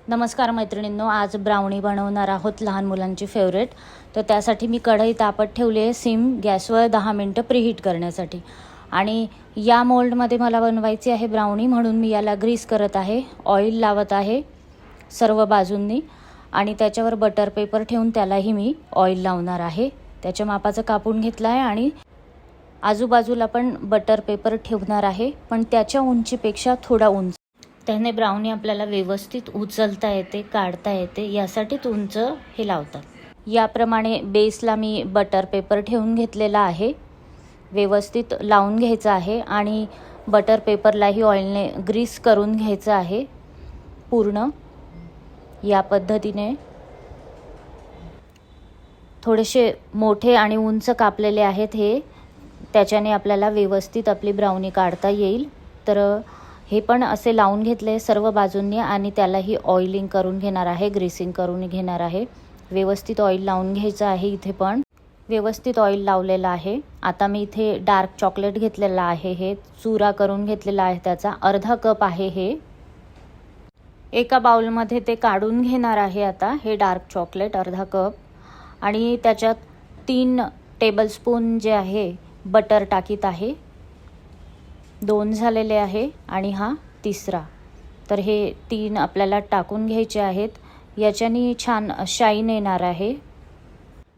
नमस्कार मैत्रिणींनो, आज ब्राउनी बनवणार आहोत, लहान मुलांची फेवरेट. तर त्यासाठी मी कढई तापत ठेवली आहे सिम गॅसवर 10 मिनटं प्रीहीट करण्यासाठी. आणि या मोल्डमध्ये मला बनवायची आहे ब्राउनी, म्हणून मी याला ग्रीस करत आहे, ऑइल लावत आहे सर्व बाजूंनी आणि त्याच्यावर बटर पेपर ठेवून त्यालाही मी ऑइल लावणार आहे. त्याच्या मापाचं कापून घेतलं आहे आणि आजूबाजूला पण बटर पेपर ठेवणार आहे, पण त्याच्या उंचीपेक्षा थोडा उंच. त्याने ब्राउनी आपल्याला व्यवस्थित उचलता येते, काढता येते, यासाठी उंच हे लावतात. याप्रमाणे बेसला मी बटर पेपर ठेवून घेतलेला आहे, व्यवस्थित लावून घ्यायचं आहे आणि बटर पेपरलाही ऑइलने ग्रीस करून घ्यायचं आहे पूर्ण. या पद्धतीने थोडेसे मोठे आणि उंच कापलेले आहेत हे, त्याच्याने आपल्याला व्यवस्थित आपली ब्राउनी काढता येईल. तर हे पण असे लावून घेतले सर्व बाजूंनी आणि त्यालाही ऑइलिंग करून घेणार आहे, ग्रीसिंग करून घेणार आहे. व्यवस्थित ऑइल लावून घ्यायचं आहे. इथे पण व्यवस्थित ऑइल लावलेलं आहे. आता मी इथे डार्क चॉकलेट घेतलेला आहे, हे चुरा करून घेतलेला आहे, त्याचा अर्धा कप आहे. हे एका बाउलमध्ये ते काढून घेणार आहे आता, हे डार्क चॉकलेट अर्धा कप. आणि त्याच्यात 3 टेबलस्पून जे आहे बटर टाकीत आहे. 2 झालेले आहे आणि हा तिसरा. तर हे 3 आपल्याला टाकून घ्यायचे आहेत, याच्याने छान शाईन येणार आहे.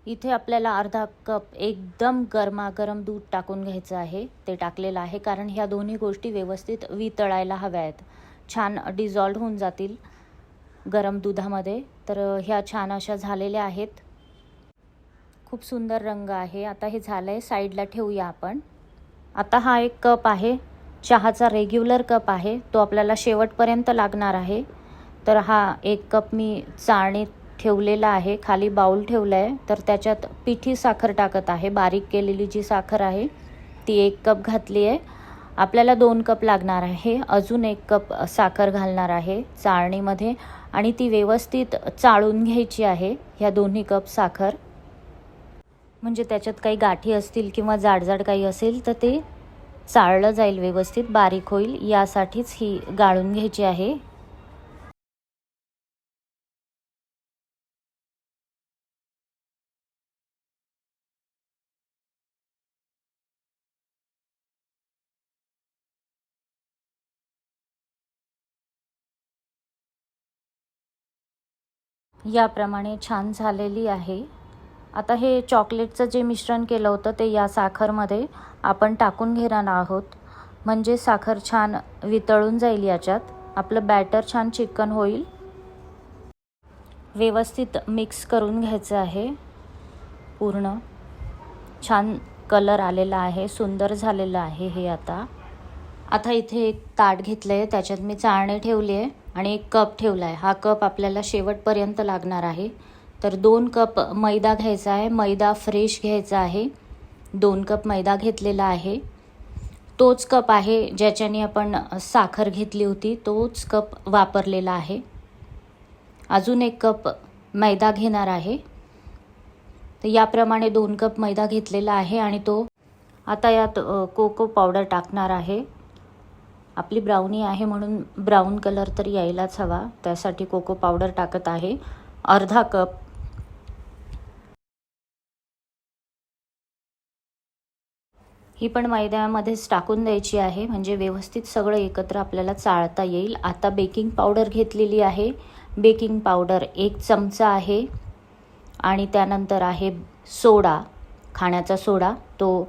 इथे आपल्याला अर्धा कप एकदम गरमागरम दूध टाकून घ्यायचं आहे, ते टाकलेलं आहे, कारण ह्या दोन्ही गोष्टी व्यवस्थित वितळायला हव्या आहेत, छान डिझॉल्व होऊन जातील गरम दुधामध्ये. तर ह्या छान अशा झालेल्या आहेत, खूप सुंदर रंग आहे. आता हे झालं आहे, साईडला ठेवूया आपण. आता हा एक कप आहे, चहाचा रेग्युलर कप आहे, तो आपल्याला शेवटपर्यंत लागणार आहे. तर हा एक कप मी चाळणीत ठेवलेला आहे, खाली बाउल ठेवला आहे. तर त्याच्यात पिठी साखर टाकत आहे, बारीक केलेली जी साखर आहे ती 1 कप घातली आहे. आपल्याला 2 कप लागणार आहे, अजून 1 कप साखर घालणार आहे चाळणीमध्ये आणि ती व्यवस्थित चाळून घ्यायची आहे, ह्या दोन्ही कप साखर. म्हणजे त्याच्यात काही गाठी असतील किंवा जाडजाड काही असेल तर ते चाळलं जाईल, व्यवस्थित बारीक होईल, यासाठीच ही गाळून घ्यायची आहे. याप्रमाणे छान झालेली आहे. आता हे चॉकलेटचं जे मिश्रण केलं होतं ते या साखरमध्ये आपण टाकून घेणार आहोत, म्हणजे साखर छान वितळून जाईल, याच्यात आपलं बॅटर छान चिकन होईल. व्यवस्थित मिक्स करून घ्यायचं आहे पूर्ण. छान कलर आलेला आहे, सुंदर झालेलं आहे हे. आता इथे एक ताट घेतलं आहे, त्याच्यात मी चाळणी ठेवली आहे आणि 1 कप ठेवला आहे. हा कप आपल्याला शेवटपर्यंत लागणार आहे. तर 2 कप मैदा घ्यायचा आहे, मैदा फ्रेश घ्यायचा आहे. 2 कप मैदा घेतलेला आहे, तोच कप आहे ज्याच्याने आपण साखर घेतली होती, तोच कप वापरलेला आहे. अजून 1 कप मैदा घेणार आहे. तर याप्रमाणे 2 कप मैदा घेतलेला आहे आणि तो आता यात कोको पावडर टाकणार आहे. आपली ब्राउनी आहे म्हणून ब्राऊन कलर तर यायलाच हवा, त्यासाठी कोको पावडर टाकत आहे अर्धा कप. ही पण मैद्यामध्येच टाकून द्यायची आहे, म्हणजे व्यवस्थित सगळं एकत्र आपल्याला चाळता येईल. आता बेकिंग पावडर घेतलेली आहे, बेकिंग पावडर 1 चमचा आहे आणि त्यानंतर आहे सोडा, खाण्याचा सोडा, तो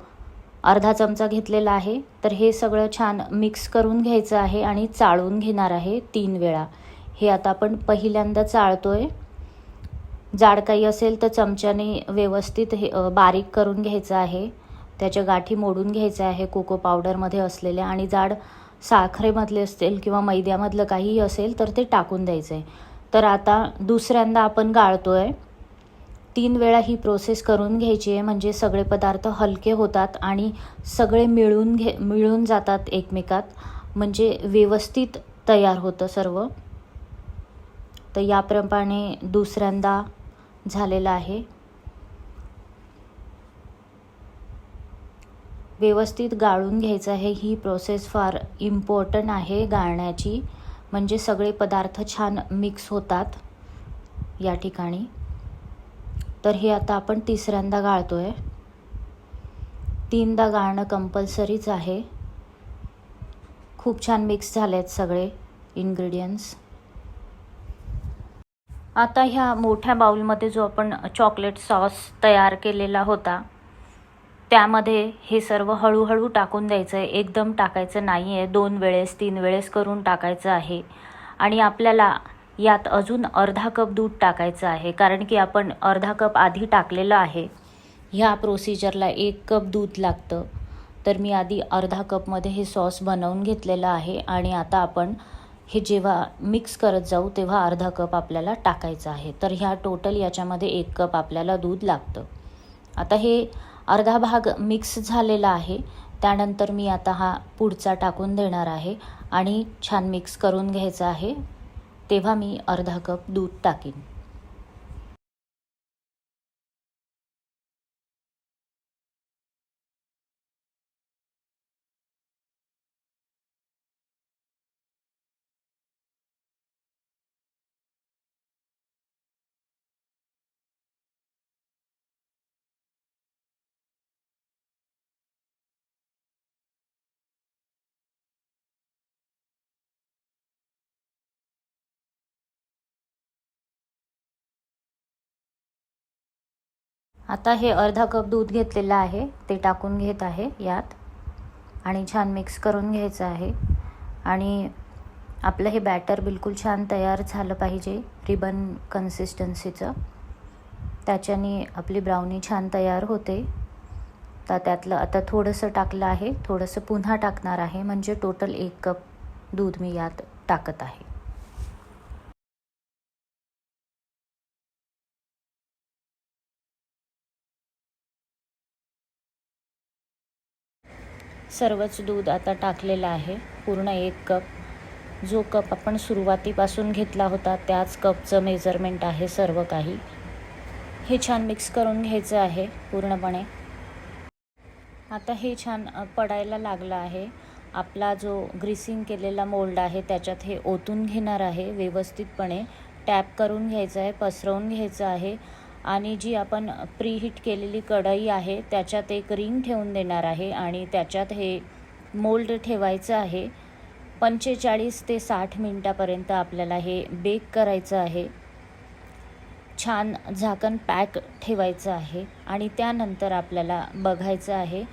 अर्धा चमचा घेतलेला आहे. तर हे सगळं छान मिक्स करून घ्यायचं आहे आणि चाळून घेणार आहे 3 वेळा. हे आता आपण पहिल्यांदा चाळतोय. जाड काही असेल तर चमच्याने व्यवस्थित हे बारीक करून घ्यायचं आहे, त्याच्या गाठी मोडून घ्यायचं आहे कोको पावडरमध्ये असलेल्या. आणि जाड साखरेमधले असतील किंवा मैद्यामधलं काहीही असेल तर ते टाकून द्यायचं आहे. तर आता दुसऱ्यांदा आपण गाळतोय. 3 वेळा ही प्रोसेस करून घ्यायची आहे, म्हणजे सगळे पदार्थ हलके होतात आणि सगळे मिळून जातात एकमेकात, म्हणजे व्यवस्थित तयार होतं सर्व. तर याप्रमाणे दुसऱ्यांदा झालेलं आहे. व्यवस्थित गाळून घ्यायचं आहे. ही प्रोसेस फार इम्पॉर्टंट आहे गाळण्याची, म्हणजे सगळे पदार्थ छान मिक्स होतात या ठिकाणी. तर हे आता आपण तिसऱ्यांदा गाळतो आहे. 3दा गाळणं कंपल्सरीच आहे. खूप छान मिक्स झाले आहेत सगळे इन्ग्रेडियंट्स. आता ह्या मोठ्या बाउलमध्ये जो आपण चॉकलेट सॉस तयार केलेला होता त्यामध्ये हे सर्व हळूहळू टाकून द्यायचं आहे. एकदम टाकायचं नाही आहे, 2 वेळेस 3 वेळेस करून टाकायचं आहे. आणि आपल्याला यात अजून अर्धा कप दूध टाकायचं आहे, कारण की आपण अर्धा कप आधी टाकलेलं आहे. ह्या प्रोसिजरला 1 कप दूध लागतं. तर मी आधी अर्धा कपमध्ये हे सॉस बनवून घेतलेलं आहे आणि आता आपण हे जेव्हा मिक्स करत जाऊ तेव्हा अर्धा कप आपल्याला टाकायचं आहे. तर ह्या टोटल याच्यामध्ये 1 कप आपल्याला दूध लागतं. आता हे अर्धा भाग मिक्स झालेला आहे. त्यानंतर मी आता हा पुढचा टाकून देणार आहे आणि छान मिक्स करून घ्यायचं आहे. तेव्हा मी अर्धा कप दूध टाकीन. आता हे अर्धा कप दूध घेतलेलं आहे ते टाकून घेत आहे यात आणि छान मिक्स करून घ्यायचं आहे. आणि आपलं हे बॅटर बिलकुल छान तयार झालं पाहिजे, रिबन कन्सिस्टन्सीचं. त्याच्याने आपली ब्राउनी छान तयार होते. तर त्यातलं आता थोडंसं टाकलं आहे, थोडंसं पुन्हा टाकणार आहे, म्हणजे टोटल 1 कप दूध मी यात टाकत आहे. सर्वच दूध आता टाकलेलं आहे, पूर्ण 1 कप. जो कप आपण सुरुवातीपासून घेतला होता त्याच कपचं मेजरमेंट आहे सर्व काही. हे छान मिक्स करून घ्यायचं आहे पूर्णपणे. आता हे छान पडायला लागलं आहे. आपला जो ग्रीसिंग केलेला मोल्ड आहे त्याच्यात हे ओतून घेणार आहे. व्यवस्थितपणे टॅप करून घ्यायचं आहे, पसरवून घ्यायचं आहे. आणि जी आपण प्रीहीट केलेली कढई आहे त्याच्यात एक रिंग ठेवून देणार आहे आणि त्याच्यात हे मोल्ड ठेवायचं आहे. 45 ते 60 मिनटापर्यंत आपल्याला हे बेक करायचं आहे. छान झाकण पॅक ठेवायचं आहे आणि त्यानंतर आपल्याला बघायचं आहे.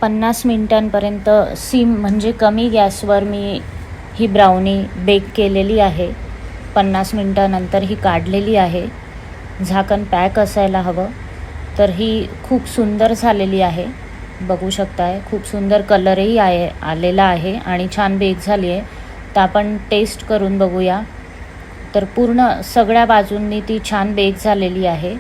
पन्नास मिनिटांपर्यंत सिम म्हणजे कमी गॅसवर मी ही ब्राउनी बेक केलेली आहे. 50 मिनिटानंतर ही काढलेली आहे. झाकण पॅक असायला हवं. तर ही खूप सुंदर झालेली आहे, बघू शकताय. खूप सुंदर कलरही आलेला आहे आणि छान बेक झाली आहे. तर आपण टेस्ट करून बघूया. तर पूर्ण सगळ्या बाजूंनी ती छान बेक झालेली आहे.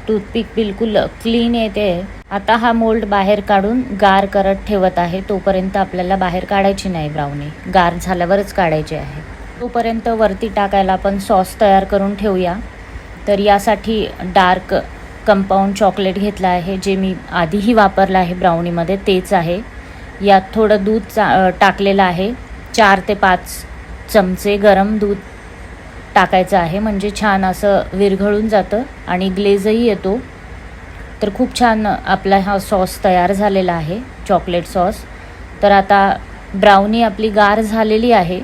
टूथपिक बिलकुल क्लीन येते. आता हा मोल्ड बाहेर काढून गार करत ठेवत आहे. तोपर्यंत आपल्याला बाहेर काढायची नाही ब्राउनी, गार झाल्यावरच काढायची आहे. तोपर्यंत वरती टाकायला आपण सॉस तयार करून ठेवूया. तर यासाठी डार्क कंपाऊंड चॉकलेट घेतलं आहे, जे मी आधीही वापरलं आहे ब्राउनीमध्ये, तेच आहे. यात थोडं दूध टाकलेलं आहे. 4 ते 5 चमचे गरम दूध टाकायचं आहे, म्हणजे छान असं विरघळून जातं आणि ग्लेजही येतो. तर खूप छान आपला हा सॉस तयार झालेला आहे, चॉकलेट सॉस. तर आता ब्राउनी आपली गार झालेली आहे.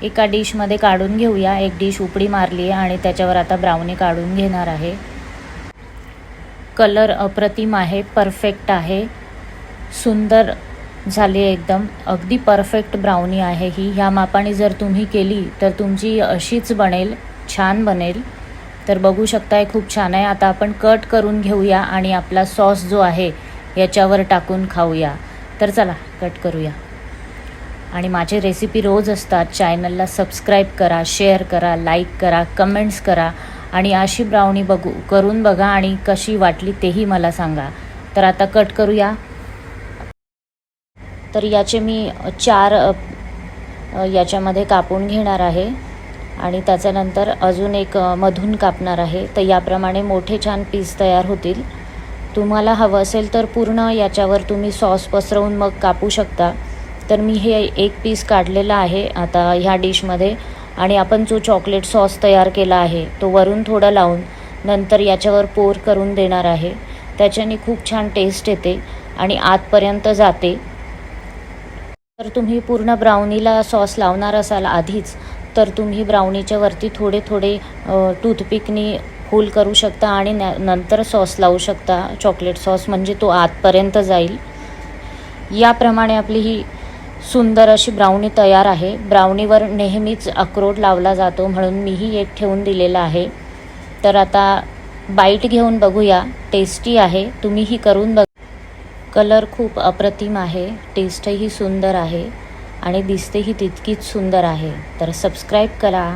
एका डिशमध्ये काढून घेऊया. एक डिश उकडी मारली आहे आणि त्याच्यावर आता ब्राउनी काढून घेणार आहे. कलर अप्रतिम आहे, परफेक्ट आहे, सुंदर झाली एकदम अगदी परफेक्ट ब्राउनी आहे ही. ह्या मापाने जर तुम्ही केली तर तुमची अशीच बनेल, छान बनेल. तर बघू शकताय खूप छान आहे. आता आपण कट करून घेऊया आणि आपला सॉस जो आहे याच्यावर टाकून खाऊया. तर चला कट करूया. आणि माझे रेसिपी रोज असतात. चॅनलला सबस्क्राईब करा, शेअर करा, लाईक करा, कमेंट्स करा आणि अशी ब्राउनी करून बघा आणि कशी वाटली तेही मला सांगा. तर आता कट करूया. तर याचे मी 4 याच्यामध्ये कापून घेणार आहे आणि त्याच्यानंतर अजून एक मधून कापणार आहे. तर याप्रमाणे मोठे छान पीस तयार होतील. तुम्हाला हवं असेल तर पूर्ण याच्यावर तुम्ही सॉस पसरवून मग कापू शकता. तर मी हे एक पीस काढलेला आहे आता ह्या डिशमध्ये आणि आपण जो चॉकलेट सॉस तयार केला आहे तो वरून थोडं लावून नंतर याच्यावर पोर करून देणार आहे. त्याच्याने खूप छान टेस्ट येते आणि आतपर्यंत जाते. तर तुम्ही पूर्ण ब्राउनीला सॉस लावणार असाल आधीच तर तुम्ही ब्राउनीच्या वरती थोडे थोडे टूथपिकनी होल करू शकता आणि नंतर सॉस लावू शकता चॉकलेट सॉस, म्हणजे तो आतपर्यंत जाईल. याप्रमाणे आपली ही सुंदर अशी ब्राउनी तयार आहे. ब्राउनीवर नेहमीच अक्रोड लावला जातो म्हणून मीही एक ठेवून दिलेला आहे. तर आता बाईट घेऊन बघूया. टेस्टी आहे, तुम्हीही करून बघा. कलर खूप अप्रतिम आहे, टेस्टही सुंदर आहे आणि दिसतेही तितकीच सुंदर आहे. तर सबस्क्राईब करा.